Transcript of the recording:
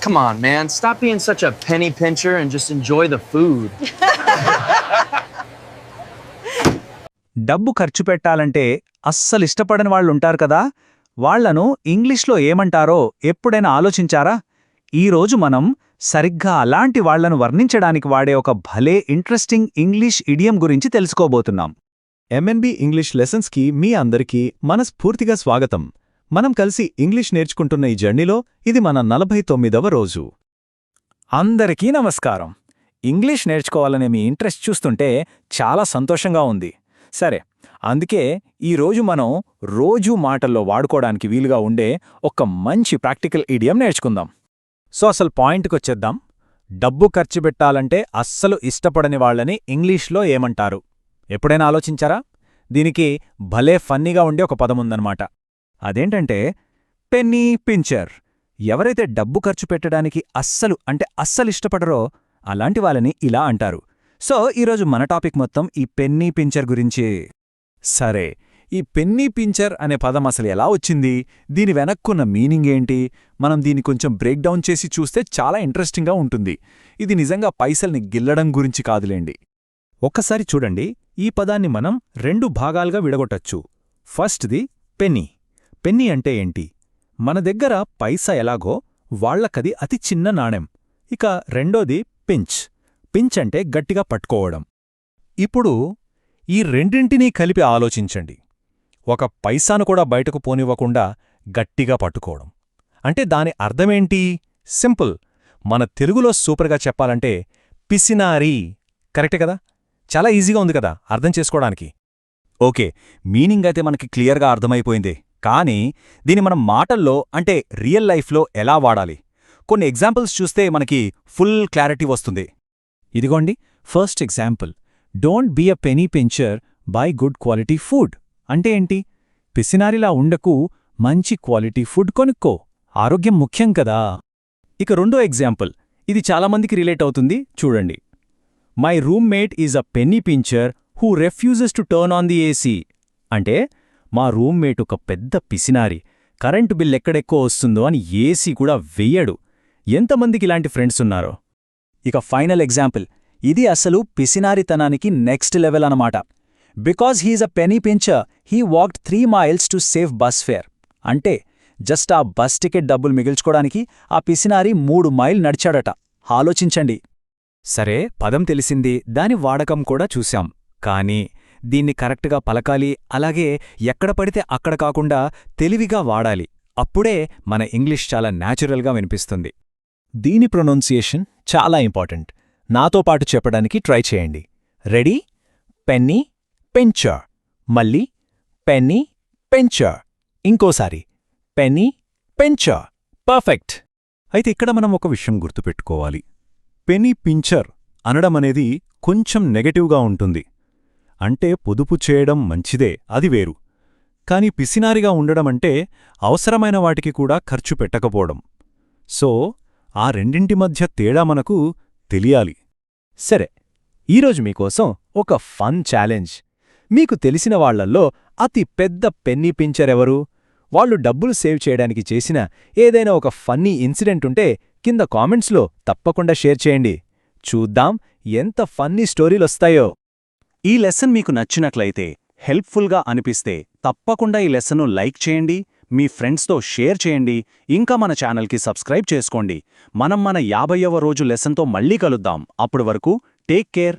Come on, man. Stop being such a penny pincher and just enjoy the food. డబ్బు ఖర్చు పెట్టాలంటే అస్సలిష్టపడని వాళ్ళుంటారు కదా, వాళ్లను ఇంగ్లీష్లో ఏమంటారో ఎప్పుడైనా ఆలోచించారా? ఈరోజు మనం సరిగ్గా అలాంటి వాళ్లను వర్ణించడానికి వాడే ఒక భలే ఇంట్రెస్టింగ్ ఇంగ్లీష్ ఇడియం గురించి తెలుసుకోబోతున్నాం. ఎంఎన్బి ఇంగ్లీష్ లెసన్స్కి మీ అందరికీ మనస్ఫూర్తిగా స్వాగతం. మనం కలిసి ఇంగ్లీష్ నేర్చుకుంటున్న ఈ జర్నీలో ఇది మన 49వ రోజు. అందరికీ నమస్కారం. ఇంగ్లీష్ నేర్చుకోవాలనే మీ ఇంట్రెస్ట్ చూస్తుంటే చాలా సంతోషంగా ఉంది. సరే, అందుకే ఈరోజు మనం రోజూ మాటల్లో వాడుకోవడానికి వీలుగా ఉండే ఒక మంచి ప్రాక్టికల్ ఇడియం నేర్చుకుందాం. సో అసలు పాయింట్కొచ్చేద్దాం. డబ్బు ఖర్చు పెట్టాలంటే అస్సలు ఇష్టపడని వాళ్ళని ఇంగ్లీష్లో ఏమంటారు? ఎప్పుడైనా ఆలోచించారా? దీనికి భలే ఫన్నీగా ఉండే ఒక పదముందన్నమాట. అదేంటంటే పెన్నీ పించర్. ఎవరైతే డబ్బు ఖర్చు పెట్టడానికి అస్సలిష్టపడరో అలాంటి వాళ్ళని ఇలా అంటారు. సో ఈరోజు మన టాపిక్ మొత్తం ఈ పెన్నీ పించర్ గురించి. సరే, ఈ పెన్నీ పించర్ అనే పదం అసలు ఎలా వచ్చింది, దీని వెనక్కున్న మీనింగ్ ఏంటి, మనం దీన్ని కొంచెం బ్రేక్ డౌన్ చేసి చూస్తే చాలా ఇంట్రెస్టింగ్గా ఉంటుంది. ఇది నిజంగా పైసల్ని గిల్లడం గురించి కాదులేండి. ఒక్కసారి చూడండి, ఈ పదాన్ని మనం 2 భాగాలుగా విడగొట్టచ్చు. ఫస్ట్ది పెన్నీ. పెన్నీ అంటే ఏంటి? మన దగ్గర పైసా ఎలాగో వాళ్లకది అతి చిన్న నాణెం. ఇక రెండోది పించ్. పించ్ అంటే గట్టిగా పట్టుకోవడం. ఇప్పుడు ఈ రెండింటినీ కలిపి ఆలోచించండి. ఒక పైసాను కూడా బయటకు పోనివ్వకుండా గట్టిగా పట్టుకోవడం అంటే దాని అర్థమేంటి? సింపుల్. మన తెలుగులో సూపర్గా చెప్పాలంటే పిసినారీ. కరెక్టే కదా? చాలా ఈజీగా ఉంది కదా అర్థం చేసుకోవడానికి. ఓకే, మీనింగ్ అయితే మనకి క్లియర్గా అర్థమైపోయింది. కానీ దీన్ని మనం మాటల్లో అంటే రియల్ లైఫ్లో ఎలా వాడాలి? కొన్ని ఎగ్జాంపుల్స్ చూస్తే మనకి ఫుల్ క్లారిటీ వస్తుంది. ఇదిగోండి, first example. Don't be a penny pincher, buy good quality food. అంటే ఏంటి? పిసినారిలా ఉండకు, మంచి క్వాలిటీ ఫుడ్ కొనుక్కో, ఆరోగ్యం ముఖ్యం కదా. ఇక రెండో ఎగ్జాంపుల్, ఇది చాలామందికి రిలేట్ అవుతుంది, చూడండి. My roommate is a penny pincher who refuses to turn on the AC. అంటే మా రూమ్మేట్ ఒక పెద్ద పిసినారి, కరెంటు బిల్ ఎక్కడెక్కువ వస్తుందో అని ఏసీ కూడా వెయ్యడు. ఎంతమందికి ఇలాంటి ఫ్రెండ్స్ ఉన్నారో? ఇక ఫైనల్ ఎగ్జాంపుల్, ఇది అసలు పిసినారితనానికి నెక్స్ట్ లెవెల్ అనమాట. Because he's a penny pincher, he walked 3 miles to save bus fare. అంటే జస్ట్ ఆ బస్ టికెట్ డబ్బులు మిగిల్చుకోవడానికి ఆ పిసినారి 3 మైల్ నడిచాడట. ఆలోచించండి. సరే, పదం తెలిసింది, దాని వాడకం కూడా చూశాం. కానీ దీన్ని కరెక్ట్గా పలకాలి, అలాగే ఎక్కడ పడితే అక్కడ కాకుండా తెలివిగా వాడాలి. అప్పుడే మన ఇంగ్లీష్ చాలా న్యాచురల్గా వినిపిస్తుంది. దీని ప్రొనౌన్సియేషన్ చాలా ఇంపార్టెంట్. నాతో పాటు చెప్పడానికి ట్రై చేయండి. రెడీ? Penny pincher. మళ్ళీ పెన్నీ పించర్. ఇంకోసారి పెన్నీ పించర్. పర్ఫెక్ట్. అయితే ఇక్కడ మనం ఒక విషయం గుర్తుపెట్టుకోవాలి. పెనీ పించర్ అనడమనేది కొంచెం నెగటివ్గా ఉంటుంది. అంటే పొదుపు చేయడం మంచిదే, అది వేరు. కాని పిసినారిగా ఉండడమంటే అవసరమైన వాటికి కూడా ఖర్చు పెట్టకపోవడం. సో ఆ రెండింటి మధ్య తేడా మనకు తెలియాలి. సరే, ఈరోజు మీకోసం ఒక ఫన్ ఛాలెంజ్. మీకు తెలిసిన వాళ్లల్లో అతి పెద్ద పెన్నీ పించర్ ఎవరు? వాళ్ళు డబ్బులు సేవ్ చేయడానికి చేసిన ఏదైనా ఒక ఫన్నీ ఇన్సిడెంట్ ఉంటే కింద కామెంట్స్లో తప్పకుండా షేర్ చేయండి. చూద్దాం ఎంత ఫన్నీ స్టోరీలొస్తాయో. ఈ లెసన్ మీకు నచ్చినట్లయితే, హెల్ప్ఫుల్గా అనిపిస్తే తప్పకుండా ఈ లెసన్ను లైక్ చేయండి, మీ ఫ్రెండ్స్తో షేర్ చేయండి, ఇంకా మన ఛానల్కి సబ్స్క్రైబ్ చేసుకోండి. మనం మన 50వ రోజు లెసన్తో మళ్ళీ కలుద్దాం. అప్పటి వరకు టేక్ కేర్.